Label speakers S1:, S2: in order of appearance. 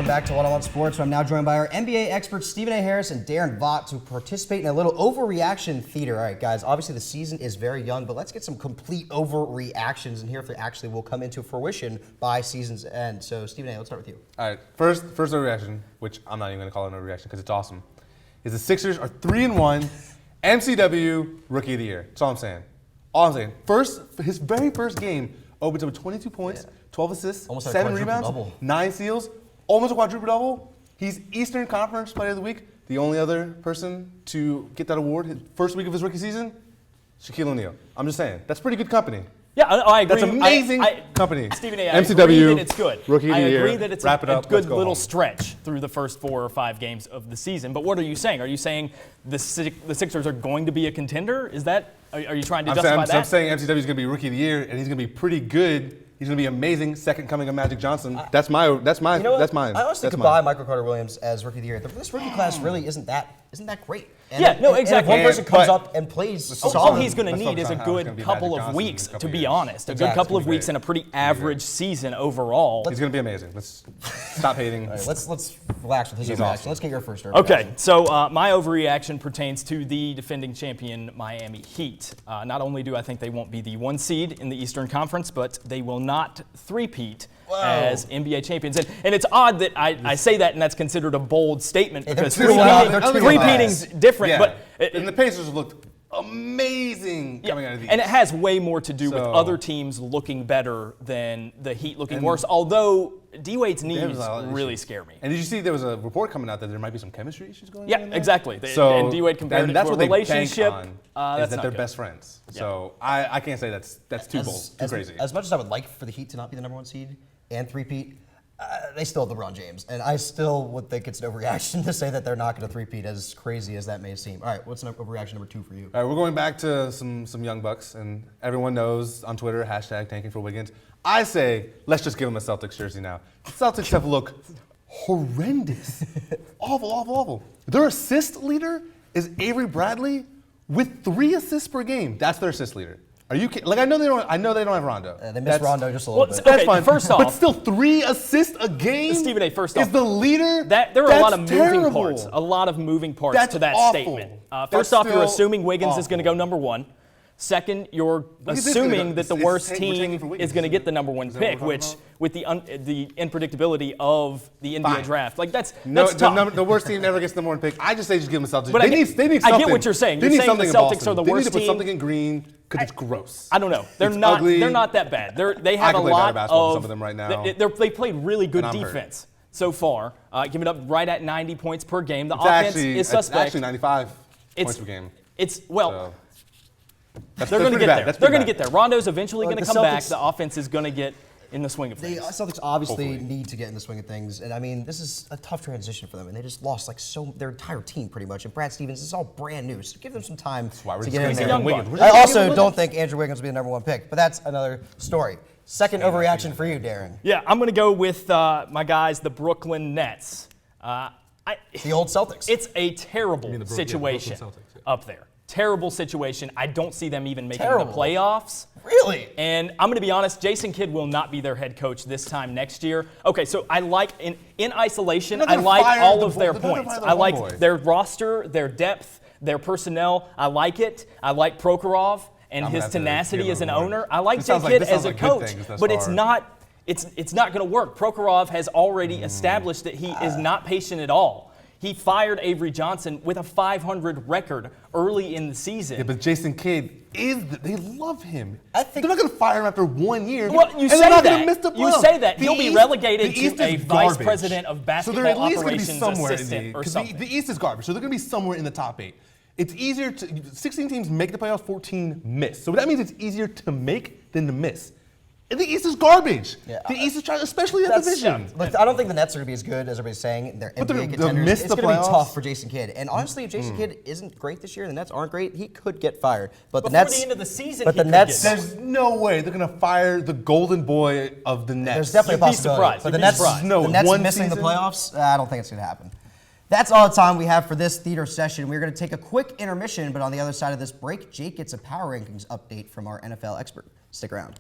S1: welcome back to One-on-One Sports, where I'm now joined by our NBA experts Stephen A. Harris and Darren Vaught to participate in a little overreaction theater. All right, guys, obviously the season is very young, but let's get some complete overreactions and hear if they actually will come into fruition by season's end. So, Stephen A., let's start with you.
S2: All right, first overreaction, which I'm not even going to call it an overreaction because it's awesome, is the Sixers are 3-1, MCW Rookie of the Year. That's all I'm saying. His very first game opens up with 22 points, 12 assists,
S1: Almost
S2: 7 rebounds,
S1: double.
S2: 9 steals, almost a quadruple double. He's Eastern Conference Player of the Week. The only other person to get that award, his first week of his rookie season, Shaquille O'Neal. I'm just saying, that's pretty good company.
S3: Yeah, I agree.
S2: That's amazing company.
S3: Stephen A., I
S2: MCW,
S3: agree that it's good.
S2: Rookie of the Year.
S3: I agree that it's a good little stretch through the first 4 or 5 games of the season. But what are you saying? Are you saying the Sixers are going to be a contender? Are you trying to justify that?
S2: I'm saying MCW is going to be Rookie of the Year, and he's going to be pretty good. He's going to be amazing. Second coming of Magic Johnson. That's mine.
S1: You know what?
S2: Mine.
S1: I honestly could buy Michael Carter-Williams as Rookie of the Year. This rookie class really isn't that great.
S3: Exactly.
S1: And if one person comes up and plays
S3: all he's going to need is a good couple of weeks, to be honest. A good couple of weeks and a pretty average season overall.
S2: He's going to be amazing. Let's stop hating.
S1: Right, let's relax with his overreaction. Awesome. Let's get your first overreaction.
S3: Okay, so my overreaction pertains to the defending champion Miami Heat. Not only do I think they won't be the 1 seed in the Eastern Conference, but they will not three-peat as NBA champions. And it's odd that I say that and that's considered a bold statement because three-peating's different.
S2: Yeah.
S3: But
S2: and the Pacers looked amazing coming out of the East.
S3: And it has way more to do with other teams looking better than the Heat looking worse, although D-Wade's knees really scare me.
S2: And did you see there was a report coming out that there might be some chemistry issues going on?
S3: Yeah, exactly. And D-Wade compared it to a relationship.
S2: Is that they're best friends. So I can't say that's too bold, too crazy.
S1: As much as I would like for the Heat to not be the number 1 seed and three-peat, they still have LeBron James. And I still would think it's an overreaction to say that they're not going to three-peat, as crazy as that may seem. All right, what's overreaction number 2 for you?
S2: All right, we're going back to some young bucks, and everyone knows on Twitter, #tanking for Wiggins. I say, let's just give him a Celtics jersey now. The Celtics have looked horrendous. Awful. Their assist leader is Avery Bradley with 3 assists per game. That's their assist leader. Are you kidding? Like, I know they don't have Rondo.
S1: They missed Rondo just a little bit.
S2: That's fine.
S3: First off,
S2: but still 3 assists a game.
S3: Stephen A. First off,
S2: is the leader.
S3: There are a lot of moving parts. A lot of moving parts to that statement. First off, you're assuming Wiggins is going to go number 1. Second, you're assuming that the worst team is going to get the number 1 pick, which, with the unpredictability of the NBA draft, like that's tough.
S2: The worst team never gets the number 1 pick. I just say just give them a Celtics.
S3: But
S2: they need something.
S3: I get what you're saying. You're saying the Celtics are the worst team.
S2: They need to put something in green because it's gross.
S3: I don't know. They're not.
S2: Ugly.
S3: They're not that bad. They have a lot
S2: of some of them right now.
S3: They played really good defense so far, giving up right at 90 points per game. The
S2: offense
S3: is suspect.
S2: It's actually 95 points per game.
S3: They're going to get there. They're going to get there. Rondo's eventually going to come back. The offense is going to get in the swing of things.
S1: The Celtics obviously need to get in the swing of things, and I mean, this is a tough transition for them, and they just lost their entire team pretty much. And Brad Stevens, this is all brand new, so give them some time to get in there. I also don't think Andrew Wiggins will be the number 1 pick, but that's another story. Second overreaction for you, Darren.
S3: Yeah, I'm going to go with my guys, the Brooklyn Nets.
S1: The old Celtics.
S3: It's a terrible situation up there. Terrible situation. I don't see them even making the playoffs.
S1: Really?
S3: And I'm going to be honest, Jason Kidd will not be their head coach this time next year. Okay, so I like, in isolation, I like all of their points. I like their roster, their depth, their personnel. I like it. I like Prokhorov and his tenacity as an owner. I like Jay Kidd as a coach, but it's not going to work. Prokhorov has already established that he is not patient at all. He fired Avery Johnson with a 500 record early in the season.
S2: Yeah, but Jason Kidd they love him. They're not going to fire him after 1 year.
S3: Well, you say that. You say that. He'll be relegated to a vice president of basketball operations assistant or something.
S2: The East is garbage, so they're going to be somewhere in the top 8. It's easier 16 teams make the playoffs, 14 miss. So that means it's easier to make than to miss. And the East is garbage. Yeah, the East is trying, especially that division.
S1: But I don't think the Nets are going to be as good as everybody's saying. They're NBA contenders. It's going to be tough for Jason Kidd. And honestly, if Jason Kidd isn't great this year and the Nets aren't great, he could get fired. But
S3: before the end of the season,
S2: there's no way they're going to fire the golden boy of the Nets.
S1: There's definitely a possibility. But the Nets missing the playoffs, I don't think it's going to happen. That's all the time we have for this theater session. We're going to take a quick intermission, but on the other side of this break, Jake gets a power rankings update from our NFL expert. Stick around.